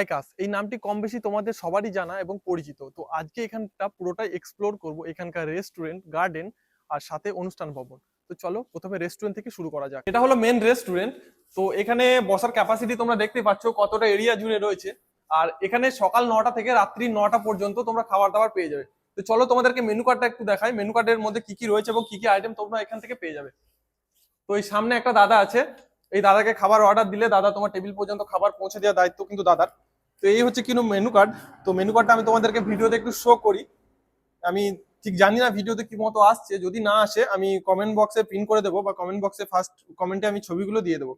আইকাস এই নামটি কম বেশি তোমাদের সবারই জানা এবং পরিচিত। তো আজকে এখানটা পুরোটাই এক্সপ্লোর করব, এখানকার রেস্টুরেন্ট, গার্ডেন আর সাথে অনুষ্ঠান ভবন। তো চলো প্রথমে রেস্টুরেন্ট থেকে শুরু করা যাক। এটা হলো মেন রেস্টুরেন্ট। তো এখানে বসার ক্যাপাসিটি তোমরা দেখতে পাচ্ছ কতটা এরিয়া জুড়ে রয়েছে। আর এখানে সকাল 9টা থেকে রাত্রি 9টা পর্যন্ত তোমরা খাবার দাবার পেয়ে যাবে। তো চলো তোমাদেরকে মেনু কার্ডটা একটু দেখাই, মেনু কার্ডের মধ্যে কি কি রয়েছে এবং কি কি আইটেম তোমরা এখান থেকে পেয়ে যাবে। তো এই সামনে একটা দাদা আছে, এই দাদাকে খাবার অর্ডার দিলে দাদা তোমার টেবিল পর্যন্ত খাবার পৌঁছে দেওয়ার দায়িত্ব কিন্তু দাদার। তো এই হচ্ছে কিন্তু মেনু কার্ড। তো মেনু কার্ডটা আমি তোমাদেরকে ভিডিওতে একটু শো করি। আমি ঠিক জানি না ভিডিওতে কি মতো আসছে, যদি না আসে আমি কমেন্ট বক্সে পিন করে দেবো বা কমেন্ট বক্সে ফার্স্ট কমেন্টে আমি ছবিগুলো দিয়ে দেবো।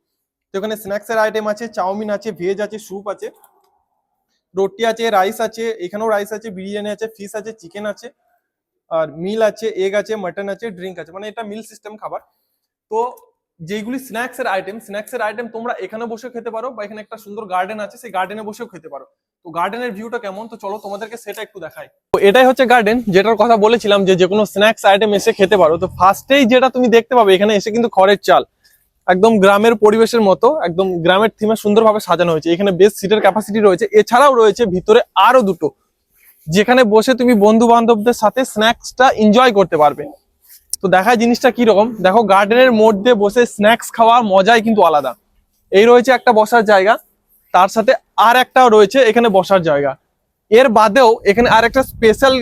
তো এখানে স্ন্যাক্সের আইটেম আছে, চাউমিন আছে, ভেজ আছে, স্যুপ আছে, রুটি আছে, রাইস আছে, এখানেও রাইস আছে, বিরিয়ানি আছে, ফিশ আছে, চিকেন আছে, আর মিল আছে, এগ আছে, মাটন আছে, ড্রিঙ্ক আছে, মানে এটা মিল সিস্টেম খাবার। তো যেগুলি স্ন্যাক্সের আইটেম তোমরা এখানে বসে খেতে পারো বা এখানে একটা সুন্দর গার্ডেন আছে, সেই গার্ডেনে বসেও খেতে পারো। তো গার্ডেনের ভিউটা কেমন, তো চলো তোমাদেরকে সেটা একটু দেখাই। তো এটাই হচ্ছে গার্ডেন, যেটার কথা বলেছিলাম যে কোনো স্ন্যাক্স আইটেম এসে খেতে পারো। তো ফার্স্টেই যেটা তুমি দেখতে পাবে এখানে এসে কিন্তু খড়ের চাল, একদম গ্রামের পরিবেশের মতো, একদম গ্রামের থিমে সুন্দরভাবে সাজানো হয়েছে। এখানে বেশ সিটের ক্যাপাসিটি রয়েছে, এছাড়াও রয়েছে ভিতরে আরো দুটো, যেখানে বসে তুমি বন্ধু বান্ধবদের সাথে স্ন্যাক্সটা এনজয় করতে পারবে। তো দেখায় জিনিসটা কি রকম, দেখো গার্ডেনের মধ্যে বসে স্ন্যাক্স খাওয়ার মজাই কিন্তু আলাদা। এই রয়েছে একটা বসার জায়গা, তার সাথে আর একটা রয়েছে এখানে বসার জায়গা। এর বাদেও এখানে আর একটা স্পেশাল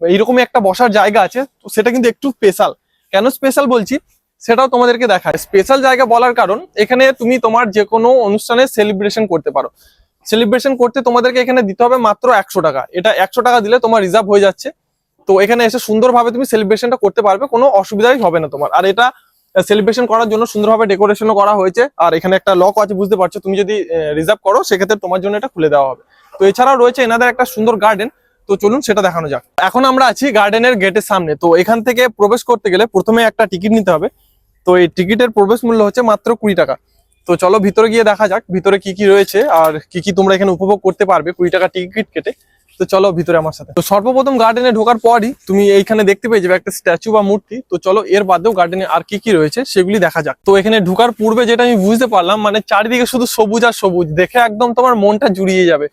এইরকমই একটা বসার জায়গা আছে, তো সেটা কিন্তু একটু স্পেশাল। কেন স্পেশাল বলছি সেটাও তোমাদেরকে দেখায়। স্পেশাল জায়গা বলার কারণ এখানে তুমি তোমার যে কোনো অনুষ্ঠানে সেলিব্রেশন করতে পারো। সেলিব্রেশন করতে তোমাদেরকে এখানে দিতে হবে মাত্র 100 টাকা। এটা 100 টাকা দিলে তোমার রিজার্ভ হয়ে যাচ্ছে। তো এখানে এসে সুন্দরভাবে তুমি সেলিব্রেশনটা করতে পারবে, কোনো অসুবিধাই হবে না তোমার। আর এটা সেলিব্রেশন করার জন্য সুন্দরভাবে ডেকোরেশনও করা হয়েছে, আর এখানে একটা লক আছে, বুঝতে পারছো। তুমি যদি রিজার্ভ করো সেক্ষেত্রে তোমার জন্য এটা খুলে দেওয়া হবে। তো এছাড়াও রয়েছে এনাদের একটা সুন্দর গার্ডেন। তো চলুন সেটা দেখানো যাক। এখন আমরা আছি গার্ডেনের গেটের সামনে। তো এখান থেকে প্রবেশ করতে গেলে প্রথমে একটা টিকিট নিতে হবে। তো এই টিকিটের প্রবেশ মূল্য হচ্ছে মাত্র 20 টাকা। তো চলো ভিতরে গিয়ে দেখা যাক ভিতরে কি কি রয়েছে আর কি কি তোমরা এখানে উপভোগ করতে পারবে 20 টাকা টিকিট কেটে। তো চলো ভিতরে আমার সাথে। তো সর্বপ্রথম গার্ডেনে ঢোকার পরই তুমি এইখানে দেখতে পেয়ে যাবে একটা স্ট্যাচু বা মূর্তি। তো চলো এর বাদেও গার্ডেনে আর কি কি রয়েছে সেগুলি দেখা যাক। তো এখানে ঢোকার পূর্বে যেটা আমি বুঝতে পারলাম, মানে চারিদিকে শুধু সবুজ আর সবুজ, দেখে একদম তোমার মনটা জুড়িয়ে যাবে।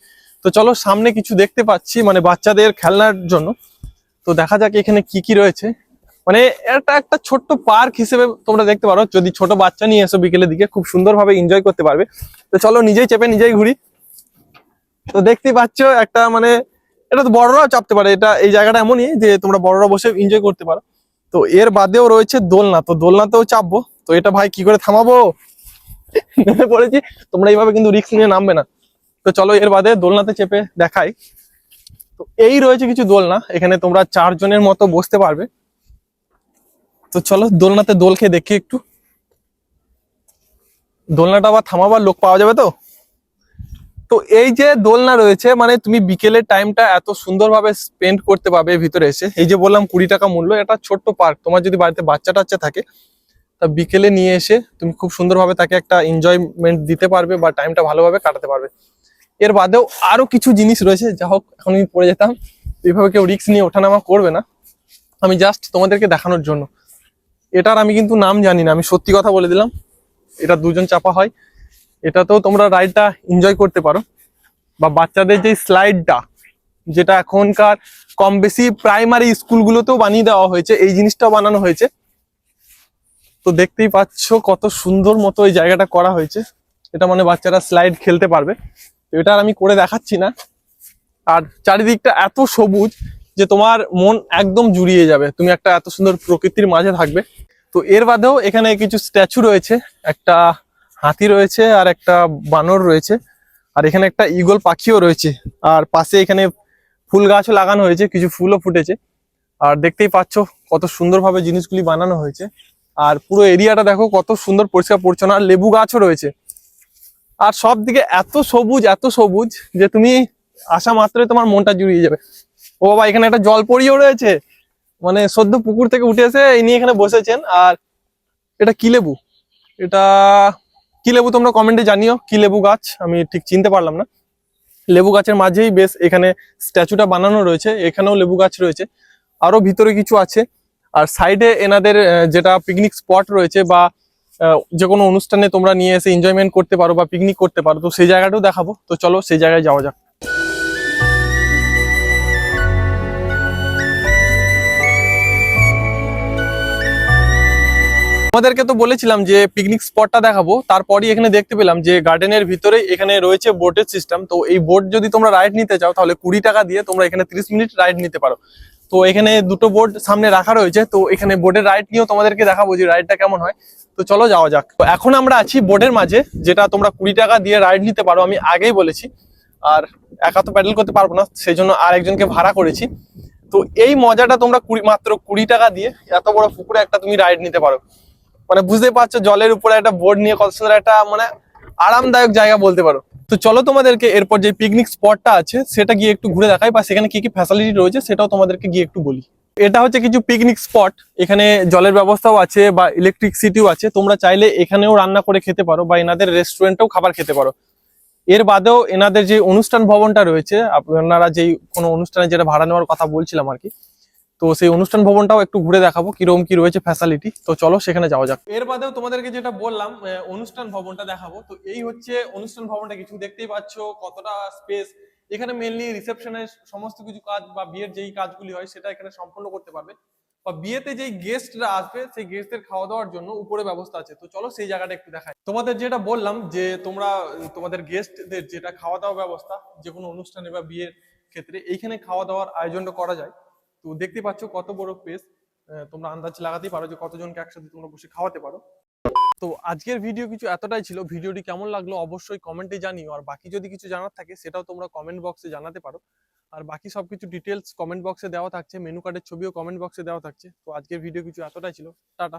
তো চলো সামনে কিছু দেখতে পাচ্ছি মানে বাচ্চাদের খেলনার জন্য। তো দেখা যাক এখানে কি কি রয়েছে। মানে এটা একটা ছোট্ট পার্ক হিসেবে তোমরা দেখতে পারো, যদি ছোট বাচ্চা নিয়ে এসো বিকেলের দিকে খুব সুন্দরভাবে এনজয় করতে পারবে। তো চলো নিজেই চেপে নিজেই ঘুরি। তো দেখতেই পাচ্ছ একটা মানে এটা তো বড়রাও চাপতে পারে, এটা এই জায়গাটা এমনই যে তোমরা বড়রা বসে এনজয় করতে পারো। তো এর বাদেও রয়েছে দোলনা, তো দোলনাতেও চাপবো। তো এটা ভাই কি করে থামাবো, নেমে পড়েছি। তোমরা এইভাবে কিন্তু রিস্ক নিয়ে নামবে না। তো চলো এর বাদে দোলনাতে চেপে দেখাই। তো এই রয়েছে কিছু দোলনা, এখানে তোমরা 4 জনের মতো বসতে পারবে। তো চলো দোলনাতে দোল খেয়ে দেখি একটু। দোলনাটা আবার থামাবার লোক পাওয়া যাবে তো। তো এই যে দোলনা রয়েছে, মানে তুমি বিকেলের টাইমটা এত সুন্দরভাবে স্পেন্ড করতে পারবে ভিতরে এসে। এই যে বললাম 20 টাকা মূল্য, এটা ছোট্ট পার্ক। তোমার যদি বাড়িতে বাচ্চা টাচ্চা থাকে তা বিকেলে নিয়ে এসে তুমি খুব সুন্দরভাবে তাকে একটা এনজয়মেন্ট দিতে পারবে বা টাইমটা ভালোভাবে কাটাতে পারবে। এর বাদেও আরো কিছু জিনিস রয়েছে, যা হোক এখন আমি পড়ে যেতাম। এইভাবে কেউ রিস্ক নিয়ে ওঠানামা করবে না, আমি জাস্ট তোমাদেরকে দেখানোর জন্য। এটার আমি কিন্তু নাম জানি না, আমি সত্যি কথা বলে দিলাম। এটা 2 জন চাপা হয়, এটাতেও তোমরা রাইডটা এনজয় করতে পারো। বা বাচ্চাদের যে স্লাইডটা, যেটা এখনকার কম বেশি প্রাইমারি স্কুলগুলোতেও বানিয়ে দেওয়া হয়েছে, এই জিনিসটাও বানানো হয়েছে। তো দেখতেই পাচ্ছ কত সুন্দর মতো এই জায়গাটা করা হয়েছে। এটা মানে বাচ্চারা স্লাইড খেলতে পারবে। এটা আর আমি করে দেখাচ্ছি না। আর চারিদিকটা এত সবুজ যে তোমার মন একদম জুড়িয়ে যাবে, তুমি একটা এত সুন্দর প্রকৃতির মাঝে থাকবে। তো এর বাদেও এখানে কিছু স্ট্যাচু রয়েছে, একটা হাতি রয়েছে আর একটা বানর রয়েছে, আর এখানে একটা ঈগল পাখিও রয়েছে। আর পাশে এখানে ফুল গাছও লাগানো হয়েছে, কিছু ফুলও ফুটেছে। আর দেখতেই পাচ্ছ কত সুন্দরভাবে জিনিসগুলি বানানো হয়েছে। আর পুরো এরিয়াটা দেখো কত সুন্দর পরিষ্কার পরিচ্ছন্ন, আর লেবু গাছও রয়েছে। আর সব দিকে এত সবুজ যে তুমি আসা মাত্রই তোমার মনটা জুড়িয়ে যাবে। ও বাবা, এখানে একটা জলপরিও রয়েছে, মানে সদ্য পুকুর থেকে উঠে এসে ইনি এখানে বসেছেন। আর এটা কি লেবু, এটা কি লেবু তোমরা কমেন্টে জানিও। কি লেবু গাছ আমি ঠিক চিনতে পারলাম না। লেবু গাছের মাঝেই বেশ এখানে স্ট্যাচুটা বানানো রয়েছে, এখানেও লেবু গাছ রয়েছে, আরো ভিতরে কিছু আছে। আর সাইডে এনাদের যেটা পিকনিক স্পট রয়েছে বা যে কোনো অনুষ্ঠানে তোমরা নিয়ে এসে এনজয়মেন্ট করতে পারো বা পিকনিক করতে পারো, তো সেই জায়গাটাও দেখাবো। তো চলো সেই জায়গায় যাওয়া যাক। আমাদেরকে তো বলেছিলাম যে পিকনিক স্পটটা দেখাবো, তারপরই এখানে দেখতে পেলাম যে গার্ডেনের ভিতরে এখানে রয়েছে বোটের সিস্টেম। তো এই বোট যদি তোমরা রাইড নিতে চাও তাহলে 20 টাকা দিয়ে তোমরা এখানে 30 মিনিট রাইড নিতে পারো। তো এখানে দুটো বোট সামনে রাখা রয়েছে, তো এখানে বোটের রাইড নিয়েও তোমাদেরকে দেখাবো যে রাইডটা কেমন হয়। তো চলো যাওয়া যাক। তো এখন আমরা আছি বোটের মাঝে, যেটা তোমরা 20 টাকা দিয়ে রাইড নিতে পারো, আমি আগেই বলেছি। আর একা তো প্যাডেল করতে পারবো না, সেই জন্য আর একজনকে ভাড়া করেছি। তো এই মজাটা তোমরা মাত্র 20 টাকা দিয়ে এত বড় পুকুরে একটা তুমি রাইড নিতে পারো। মানে বুঝতে পারছো জলের উপরে একটা বোর্ড নিয়ে কত সুন্দর একটা মানে আরামদায়ক জায়গা বলতে পারো। তো চলো তোমাদেরকে এরপর যে পিকনিক স্পটটা আছে সেটা গিয়ে একটু ঘুরে দেখাই, বা সেখানে কি কি ফ্যাসিলিটি রয়েছে সেটাও তোমাদেরকে গিয়ে একটু বলি। এটা হচ্ছে কিছু পিকনিক স্পট, এখানে জলের ব্যবস্থাও আছে বা ইলেকট্রিসিটিও আছে। তোমরা চাইলে এখানেও রান্না করে খেতে পারো বা এনাদের রেস্টুরেন্টেও খাবার খেতে পারো। এর বাদেও এনাদের যে অনুষ্ঠান ভবনটা রয়েছে, আপনারা যেই কোনো অনুষ্ঠানে যেটা ভাড়া নেওয়ার কথা বলছিলাম আর কি, তো সেই অনুষ্ঠান ভবনটাও একটু ঘুরে দেখাবো কিরকম কি রয়েছে ফ্যাসিলিটি। তো চলো সেখানে যাওয়া যাক। এর বাদেও তোমাদেরকে যেটা বললাম অনুষ্ঠান ভবনটা দেখাবো। তো এই হচ্ছে অনুষ্ঠান ভবনটা, কিছু দেখতেই পাচ্ছ কতটা স্পেস। এখানে মেইনলি রিসেপশনের সমস্ত কিছু কাজ বা বিয়ের যেই কাজগুলি হয় সেটা এখানে সম্পূর্ণ করতে পারবে, বা বিয়েতে যেই গেস্টরা আসবে সেই গেস্টদের খাওয়া দাওয়ার জন্য উপরে ব্যবস্থা আছে। তো চলো সেই জায়গাটা একটু দেখাই। তোমাদের যেটা বললাম যে তোমরা তোমাদের গেস্টদের যেটা খাওয়া দাওয়া ব্যবস্থা, যে কোনো অনুষ্ঠানে বা বিয়ের ক্ষেত্রে এইখানে খাওয়া দাওয়ার আয়োজনটা করা যায়। তো দেখতে পাচ্ছ কত বড় স্পেস, তোমরা আন্দাজ লাগাতেই পারো যে কতজনকে একসাথে তোমরা বসে খাওয়াতে পারো। তো আজকের ভিডিও কিছু এতটাই ছিল। ভিডিওটি কেমন লাগলো অবশ্যই কমেন্টে জানিও, আর বাকি যদি কিছু জানার থাকে সেটাও তোমরা কমেন্ট বক্সে জানাতে পারো। আর বাকি সবকিছু ডিটেলস কমেন্ট বক্সে দেওয়া থাকছে, মেনু কার্ডের ছবিও কমেন্ট বক্সে দেওয়া থাকছে। তো আজকের ভিডিও কিছু এতটাই ছিল। টাটা।